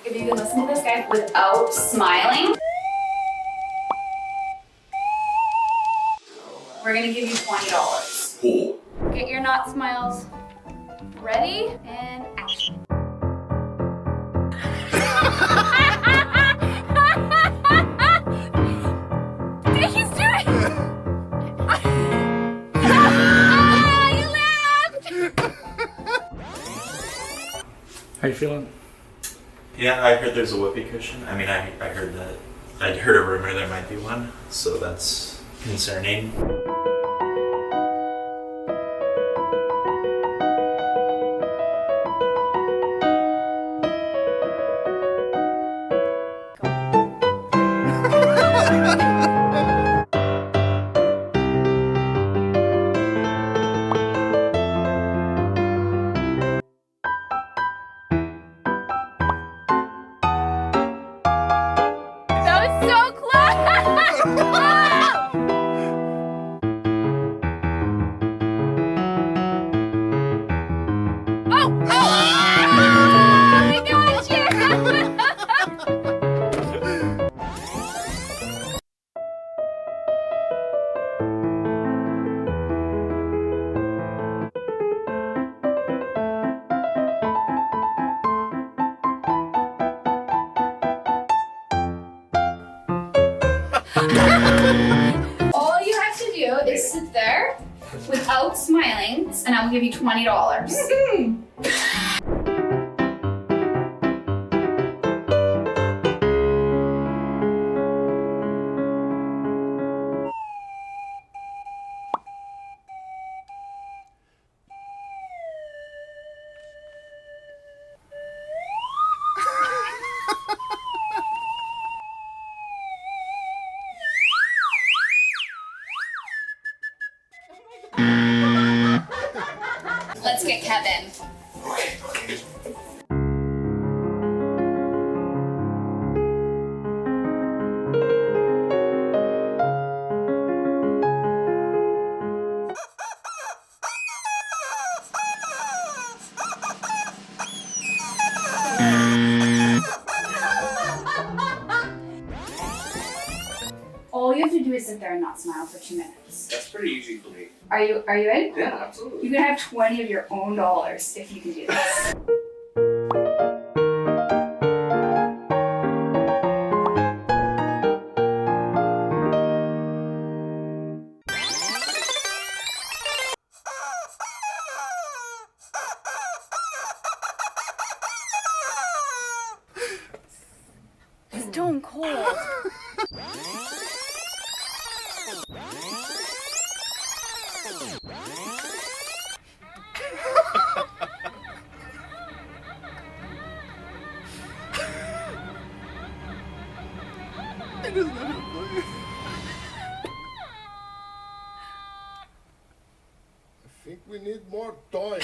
If you can listen to this guy without smiling, we're gonna give you $20. Cool. Get your not smiles ready and action. He's doing it! You laughed! How you feeling? Yeah, I heard there's a whoopee cushion. I mean, I heard that. I'd heard a rumor there might be one, so that's concerning. All you have to do is sit there without smiling, and I will give you $20. Let's get Kevin. Okay. All you have to do is sit there and not smile for 2 minutes. That's pretty easy for me. Are you in? Yeah, absolutely. You can have 20 of your own dollars if you can do this. Stone cold. I think we need more toys.